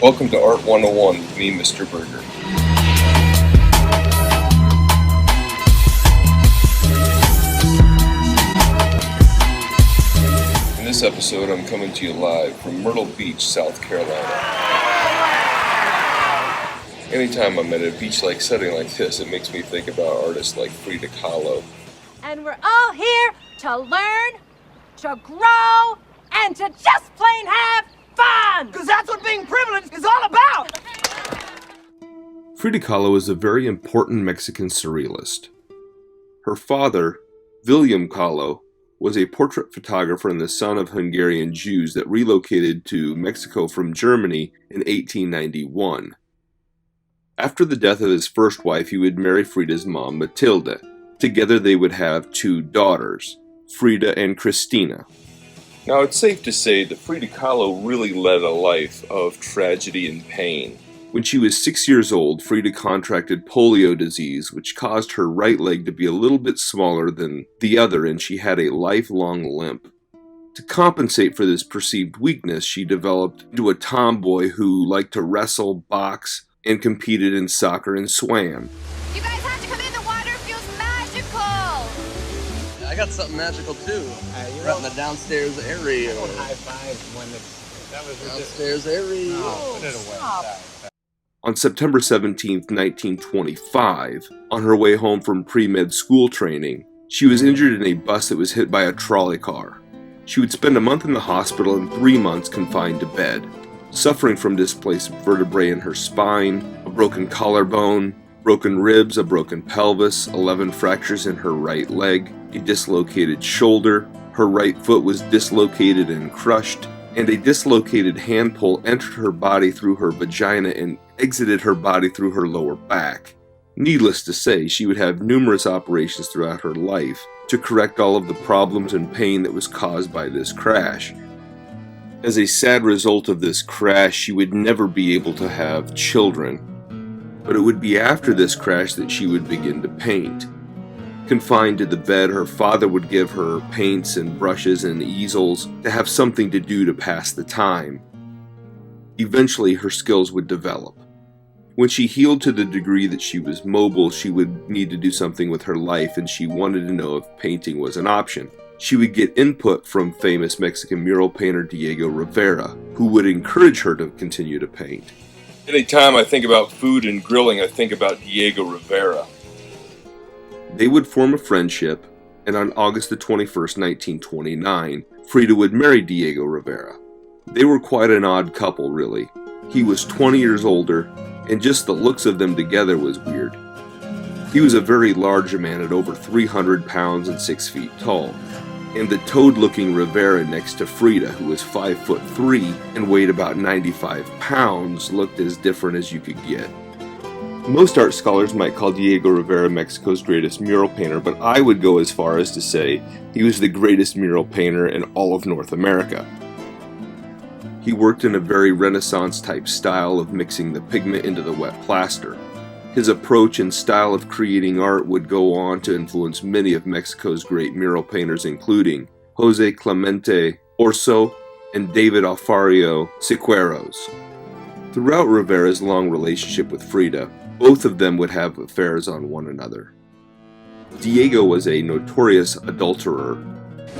Welcome to Art 101 with me, Mr. Burgher. In this episode, I'm coming to you live from Myrtle Beach, South Carolina. Anytime I'm at a beach-like setting like this, it makes me think about artists like Frida Kahlo. And we're all here to learn, to grow, and to just plain have fun! Because that's what being privileged is all about! Frida Kahlo is a very important Mexican surrealist. Her father, William Kahlo, was a portrait photographer and the son of Hungarian Jews that relocated to Mexico from Germany in 1891. After the death of his first wife, he would marry Frida's mom, Matilda. Together they would have two daughters, Frida and Cristina. Now it's safe to say that Frida Kahlo really led a life of tragedy and pain. When she was 6 years old, Frida contracted polio disease, which caused her right leg to be a little bit smaller than the other, and she had a lifelong limp. To compensate for this perceived weakness, she developed into a tomboy who liked to wrestle, box, and competed in soccer and swam. You guys have to come in, the water feels magical! I got something magical too. Right in the downstairs area. Don't high five when that was Downstairs area. No, put it away. On September 17, 1925, on her way home from pre-med school training, she was injured in a bus that was hit by a trolley car. She would spend a month in the hospital and 3 months confined to bed, suffering from displaced vertebrae in her spine, a broken collarbone, broken ribs, a broken pelvis, 11 fractures in her right leg, a dislocated shoulder, her right foot was dislocated and crushed, and a dislocated hand pole entered her body through her vagina and exited her body through her lower back. Needless to say, she would have numerous operations throughout her life to correct all of the problems and pain that was caused by this crash. As a sad result of this crash, she would never be able to have children. But it would be after this crash that she would begin to paint. Confined to the bed, her father would give her paints and brushes and easels to have something to do to pass the time. Eventually, her skills would develop. When she healed to the degree that she was mobile, she would need to do something with her life, and she wanted to know if painting was an option. She would get input from famous Mexican mural painter Diego Rivera, who would encourage her to continue to paint. Anytime I think about food and grilling, I think about Diego Rivera. They would form a friendship, and on August the 21st, 1929, Frida would marry Diego Rivera. They were quite an odd couple, really. He was 20 years older, and just the looks of them together was weird. He was a very large man at over 300 pounds and 6 feet tall, and the toad-looking Rivera next to Frida, who was 5'3" and weighed about 95 pounds, looked as different as you could get. Most art scholars might call Diego Rivera Mexico's greatest mural painter, but I would go as far as to say he was the greatest mural painter in all of North America. He worked in a very Renaissance-type style of mixing the pigment into the wet plaster. His approach and style of creating art would go on to influence many of Mexico's great mural painters, including Jose Clemente Orso and David Alfaro Siqueiros. Throughout Rivera's long relationship with Frida, both of them would have affairs on one another. Diego was a notorious adulterer.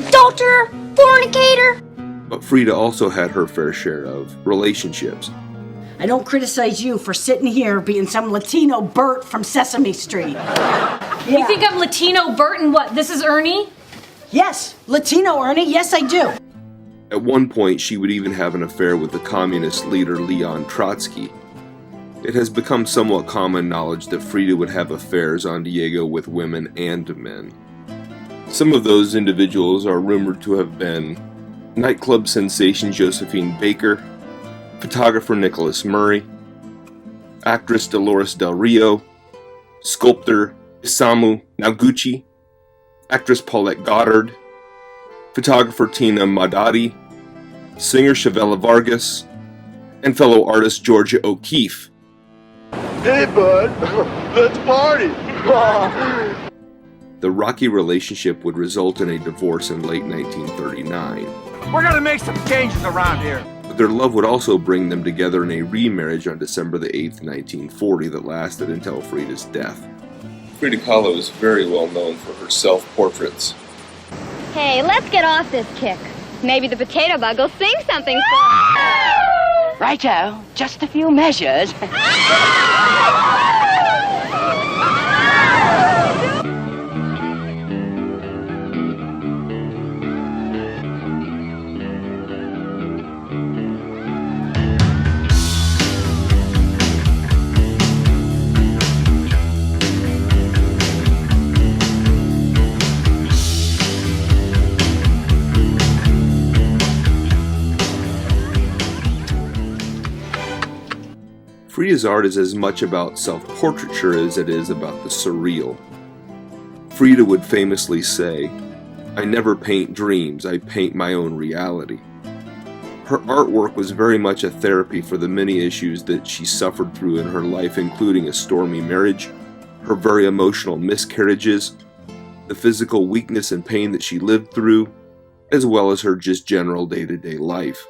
Adulterer! Fornicator! But Frida also had her fair share of relationships. I don't criticize you for sitting here being some Latino Bert from Sesame Street. You think I'm Latino Bert and what, this is Ernie? Yes, Latino Ernie, yes I do. At one point, she would even have an affair with the communist leader Leon Trotsky. It has become somewhat common knowledge that Frida would have affairs on Diego with women and men. Some of those individuals are rumored to have been nightclub sensation Josephine Baker, photographer Nicholas Murray, actress Dolores Del Rio, sculptor Isamu Noguchi, actress Paulette Goddard, photographer Tina Madadi, singer Chavela Vargas, and fellow artist Georgia O'Keeffe. Hey bud, let's party! The rocky relationship would result in a divorce in late 1939. We're gonna make some changes around here. But Their love would also bring them together in a remarriage on December the 8th, 1940 that lasted until Frida's death. Frida Kahlo is very well known for her self-portraits. Hey, let's get off this kick. Maybe the potato bug will sing something for us. Righto, just a few measures. Frida's art is as much about self-portraiture as it is about the surreal. Frida would famously say, "I never paint dreams, I paint my own reality." Her artwork was very much a therapy for the many issues that she suffered through in her life, including a stormy marriage, her very emotional miscarriages, the physical weakness and pain that she lived through, as well as her just general day-to-day life.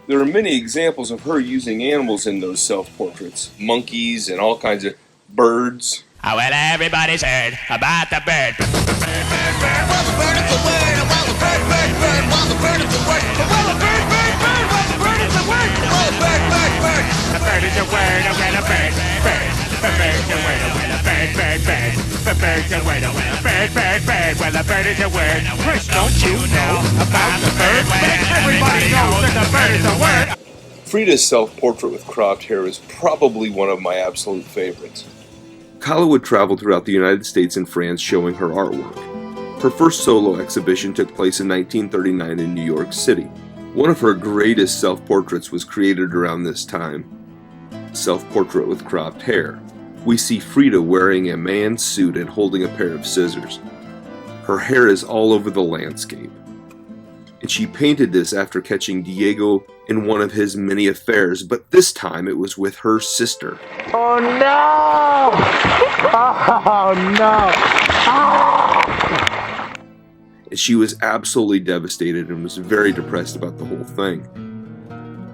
There are many examples of her using animals in those self-portraits, monkeys and all kinds of birds. Oh, well, everybody's heard about the bird. Well, the bird is the word. Well, the bird, bird, bird. Well, the bird is the word. Well, the bird, bird, bird. Well, the bird is the word. Well, the bird, bird, bird. The bird is the word. Oh, well, the bird, bird. The bird is the word. Oh, well, the bird, bird, bird. The bird is the word. Oh, well, the bird, bird, bird. Well, the bird is the word. Chris, don't you know about the bird? Everybody knows that the bird is the word. Frida's self-portrait with cropped hair is probably one of my absolute favorites. Kahlo would travel throughout the United States and France showing her artwork. Her first solo exhibition took place in 1939 in New York City. One of her greatest self-portraits was created around this time, Self-Portrait with Cropped Hair. We see Frida wearing a man's suit and holding a pair of scissors. Her hair is all over the landscape. And she painted this after catching Diego in one of his many affairs, but this time it was with her sister. Oh no! Oh no! And she was absolutely devastated and was very depressed about the whole thing.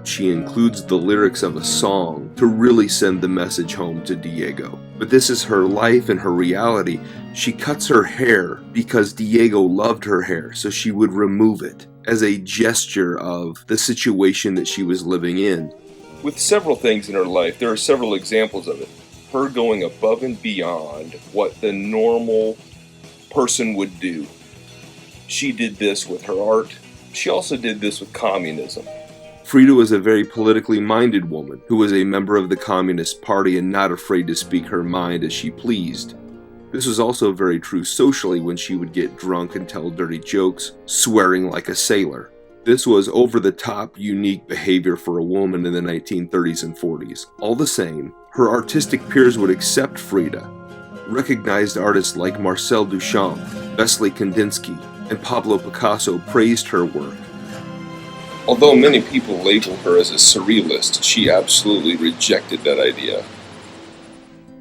She includes the lyrics of a song to really send the message home to Diego. But this is her life and her reality. She cuts her hair because Diego loved her hair, so she would remove it as a gesture of the situation that she was living in. With several things in her life, there are several examples of it. Her going above and beyond what the normal person would do. She did this with her art. She also did this with communism. Frida was a very politically minded woman who was a member of the Communist Party and not afraid to speak her mind as she pleased. This was also very true socially when she would get drunk and tell dirty jokes, swearing like a sailor. This was over-the-top, unique behavior for a woman in the 1930s and 40s. All the same, her artistic peers would accept Frida. Recognized artists like Marcel Duchamp, Vesely Kandinsky, and Pablo Picasso praised her work. Although many people label her as a surrealist, she absolutely rejected that idea.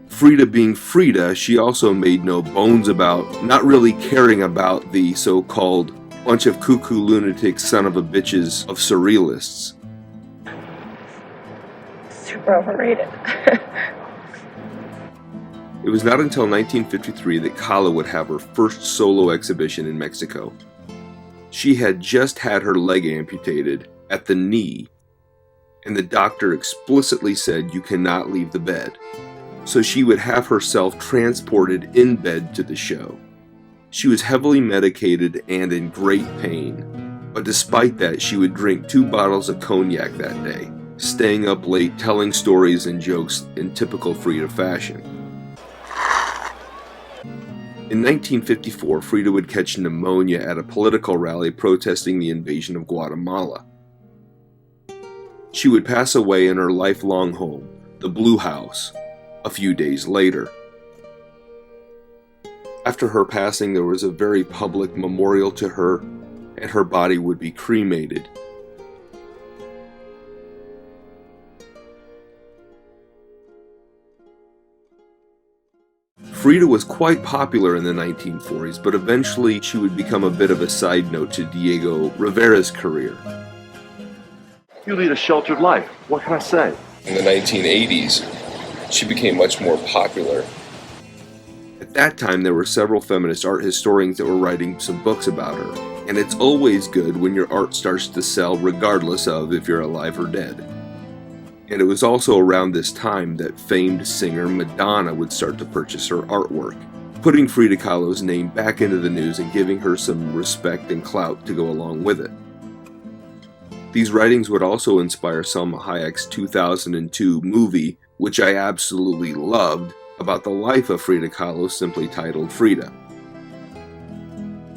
Frida being Frida, she also made no bones about not really caring about the so-called bunch of cuckoo lunatic son of a bitches of surrealists. Super overrated. It was not until 1953 that Kahlo would have her first solo exhibition in Mexico. She had just had her leg amputated at the knee, and the doctor explicitly said you cannot leave the bed. So she would have herself transported in bed to the show. She was heavily medicated and in great pain, but despite that she would drink 2 bottles of cognac that day, staying up late telling stories and jokes in typical Frida fashion. In 1954, Frida would catch pneumonia at a political rally protesting the invasion of Guatemala. She would pass away in her lifelong home, the Blue House, a few days later. After her passing, there was a very public memorial to her, and her body would be cremated. Frida was quite popular in the 1940s, but eventually she would become a bit of a side note to Diego Rivera's career. You lead a sheltered life. What can I say? In the 1980s, she became much more popular. At that time, there were several feminist art historians that were writing some books about her, and it's always good when your art starts to sell regardless of if you're alive or dead. And it was also around this time that famed singer Madonna would start to purchase her artwork, putting Frida Kahlo's name back into the news and giving her some respect and clout to go along with it. These writings would also inspire Salma Hayek's 2002 movie, which I absolutely loved, about the life of Frida Kahlo, simply titled Frida.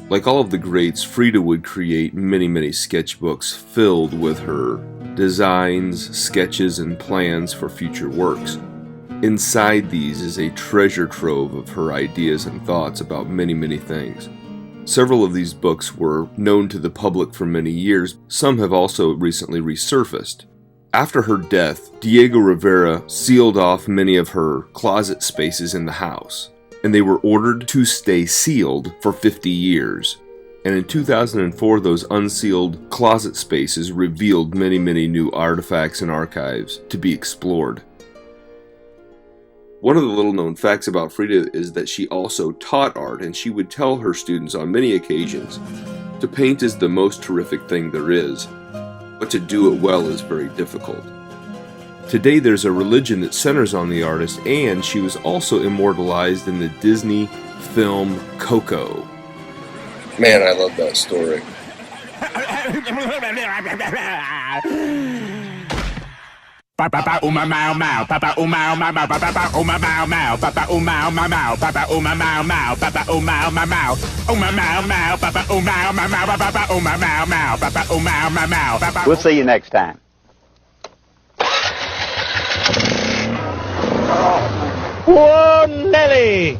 Like all of the greats, Frida would create many sketchbooks filled with her designs, sketches, and plans for future works. Inside these is a treasure trove of her ideas and thoughts about many things. Several of these books were known to the public for many years. Some have also recently resurfaced. After her death, Diego Rivera sealed off many of her closet spaces in the house, and they were ordered to stay sealed for 50 years. And in 2004, those unsealed closet spaces revealed many new artifacts and archives to be explored. One of the little-known facts about Frida is that she also taught art, and she would tell her students on many occasions, to paint is the most terrific thing there is, but to do it well is very difficult. Today there's a religion that centers on the artist, and she was also immortalized in the Disney film Coco. Man, I love that story. Papa uma mau mau, Papa uma mau mau, Papa uma mau mau, Papa uma mau mau, Papa uma mau mau, Papa uma mau mau, uma mau mau, Papa uma mau mau, Papa uma mau mau, Papa uma mau mau, Papa. We'll see you next time. Whoa, Nelly!